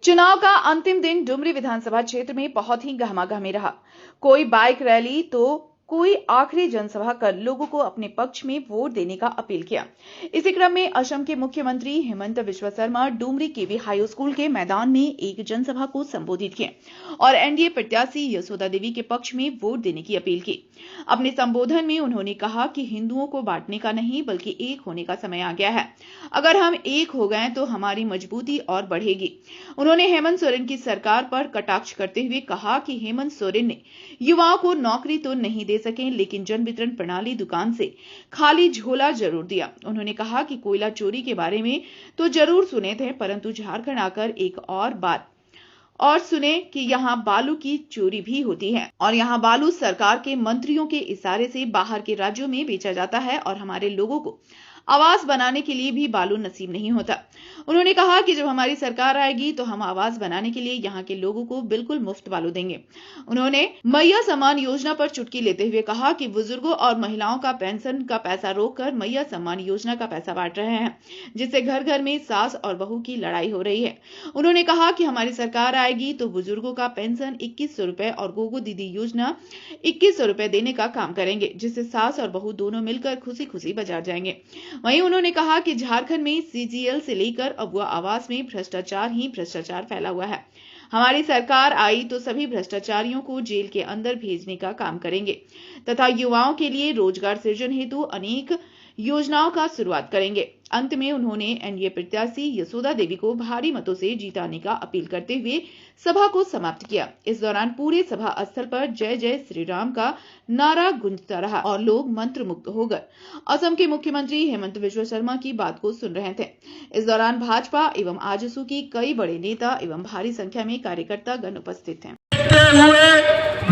चुनाव का अंतिम दिन डुमरी विधानसभा क्षेत्र में बहुत ही गहमागहमी रहा। कोई बाइक रैली तो कोई आखिरी जनसभा कर लोगों को अपने पक्ष में वोट देने का अपील किया। इसी क्रम में असम के मुख्यमंत्री हेमंत बिस्वा शर्मा डुमरी केवी हाई स्कूल के मैदान में एक जनसभा को संबोधित किया और एनडीए प्रत्याशी यशोदा देवी के पक्ष में वोट देने की अपील की। अपने संबोधन में उन्होंने कहा कि हिंदुओं को बांटने का नहीं बल्कि एक होने का समय आ गया है। अगर हम एक हो गए तो हमारी मजबूती और बढ़ेगी। उन्होंने हेमंत सोरेन की सरकार पर कटाक्ष करते हुए कहा कि हेमंत सोरेन ने युवाओं को नौकरी तो नहीं दे सके लेकिन जन वितरण प्रणाली दुकान से खाली झोला जरूर दिया। उन्होंने कहा कि कोयला चोरी के बारे में तो जरूर सुने थे, परंतु झारखंड आकर एक और बात और सुने कि यहां बालू की चोरी भी होती है और यहां बालू सरकार के मंत्रियों के इशारे से बाहर के राज्यों में बेचा जाता है और हमारे लोगों को आवास बनाने के लिए भी बालू नसीब नहीं होता। उन्होंने कहा कि जब हमारी सरकार आएगी तो हम आवास बनाने के लिए यहाँ के लोगों को बिल्कुल मुफ्त बालू देंगे। उन्होंने मैया सम्मान योजना पर चुटकी लेते हुए कहा कि बुजुर्गों और महिलाओं का पेंशन का पैसा रोककर मैया सम्मान योजना का पैसा बांट रहे हैं, जिससे घर घर में सास और बहू की लड़ाई हो रही है। उन्होंने कहा कि हमारी सरकार आएगी तो बुजुर्गों का पेंशन 2100 रुपए और गोगो दीदी योजना 2100 रुपए देने का काम करेंगे, जिससे सास और बहू दोनों मिलकर खुशी खुशी बाजार जाएंगे। वहीं उन्होंने कहा कि झारखंड में सीजीएल से लेकर अगुआ आवास में भ्रष्टाचार ही भ्रष्टाचार फैला हुआ है। हमारी सरकार आई तो सभी भ्रष्टाचारियों को जेल के अंदर भेजने का काम करेंगे तथा युवाओं के लिए रोजगार सृजन हेतु अनेक योजनाओं का शुरुआत करेंगे। अंत में उन्होंने एनडीए प्रत्याशी यशोदा देवी को भारी मतों से जीताने का अपील करते हुए सभा को समाप्त किया। इस दौरान पूरे सभा स्थल पर जय जय श्री राम का नारा गूंजता रहा और लोग मंत्रमुग्ध होकर असम के मुख्यमंत्री हेमंत बिस्वा शर्मा की बात को सुन रहे थे। इस दौरान भाजपा एवं आजसू की कई बड़े नेता एवं भारी संख्या में कार्यकर्ता गण उपस्थित थे।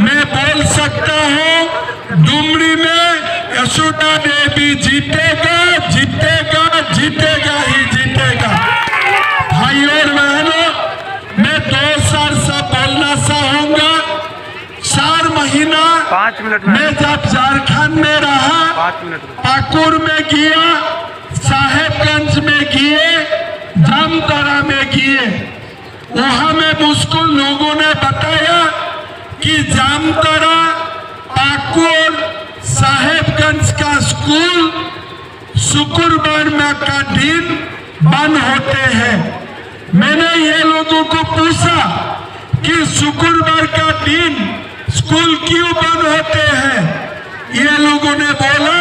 मैं बोल सकता हूँ डुमरी में यशोदा देवी जीतेगा, जीतेगा, जीतेगा ही जीतेगा। भाई और बहनों, मैं 2 साल से बोलना चाहूंगा। 4 महीना 5 मिनट मैं जब झारखंड में रहा, पाकुड़ में किया, साहेबगंज में किए, जामताड़ा में किए। वहां में मुझको लोगों ने बताया कि जामताड़ा, पाकुड़, साहेबगंज का स्कूल शुक्रवार में का दिन बंद होते हैं। मैंने ये लोगों को पूछा कि शुक्रवार का दिन स्कूल क्यों बंद होते हैं। ये लोगों ने बोला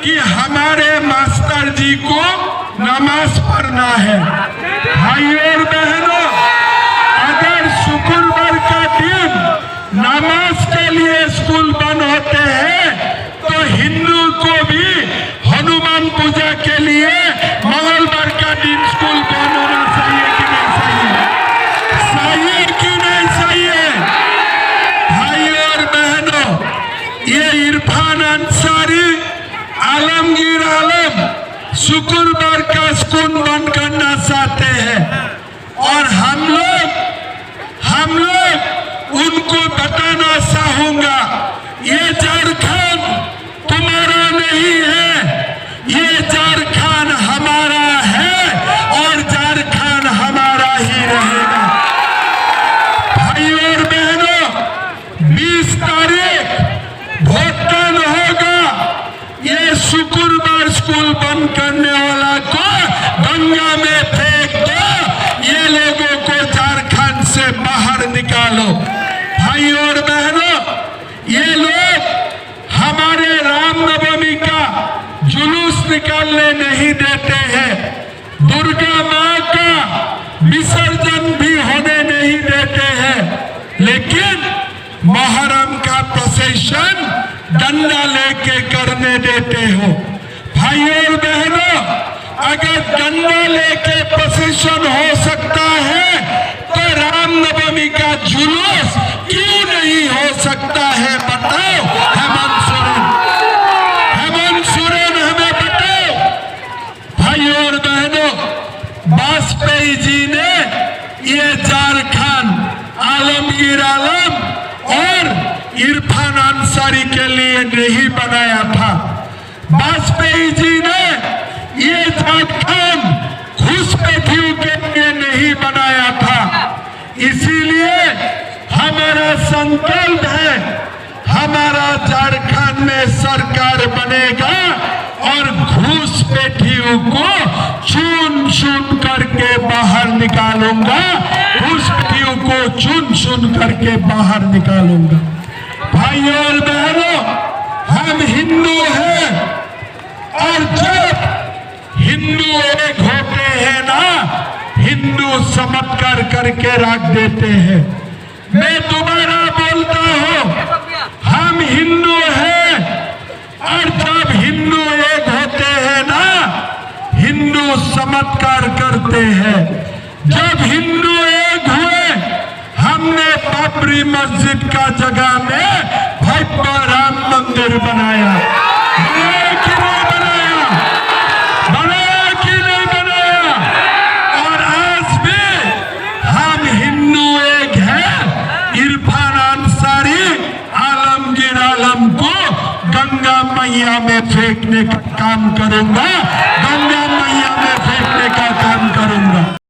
कि हमारे मास्टर जी को नमाज पढ़ना है। भाई और बहनों, अगर शुक्रवार का दिन नमाज के लिए स्कूल बंद होते हैं तो हिंदू को भी हनुमान पूजा के लिए मंगलवार का दिन स्कूल बंद होना चाहिए कि नहीं चाहिए? सही कि नहीं चाहिए? भाई और बहनों, ये इरफान अंसारी, आलमगीर आलम शुक्रवार का स्कूल बंद करना चाहते हैं और हम लोग उनको बताना चाहूंगा, ये झारखंड तुम्हारा नहीं है, ये झारखंड हमारा है और झारखंड हमारा ही रहेगा। भाई और बहनों, 20 तारीख वोटदान होगा। ये शुक्रवार स्कूल बंद करने वाला को गंगा में फेंक दो, ये लोगों को झारखंड से बाहर निकालो। भाई और बहनों, ये लोग हमारे रामनवमी का जुलूस निकालने नहीं देते हैं, दुर्गा माँ का विसर्जन भी होने नहीं देते हैं, लेकिन मुहर्रम का प्रोसेशन डंडा लेके करने देते हो। भाई और बहनों, अगर डंडा लेके प्रोसेशन हो सकता है तो रामनवमी का जुलूस क्यों नहीं हो सकता है? बताओ हेमंत सोरेन, हमें बताओ। भाई और बहनों, वाजपेयी जी ने ये झारखंड आलमगीर आलम और इरफान अंसारी के लिए नहीं बनाया था। वाजपेयी जी ने ये झारखंड घुसपैठियों के लिए नहीं बनाया था। इसीलिए हमारा संकल्प है, हमारा झारखंड में सरकार बनेगा और घूसपैठियों को चुन चुन करके बाहर निकालूंगा, घूसपैठियों को चुन चुन करके बाहर निकालूंगा। भाइयों और बहनों, हम हिंदू हैं और जब हिंदू एक होते हैं ना, हिंदू चमत्कार करके रख देते हैं। मैं दोबारा बोलता हूं, हम हिंदू हैं और जब हिंदू एक होते हैं ना, हिंदू चमत्कार करते हैं। जब हिंदू एक हुए, हमने बाबरी मस्जिद का जगह में भव्य राम मंदिर बनाया। बनाया कि नहीं बनाया? बनाया कि नहीं बनाया? और आज भी हम हिंदू एक हैं। इरफान अंसारी आलमगीर आलम को गंगा मैया में फेंकने का काम करूंगा।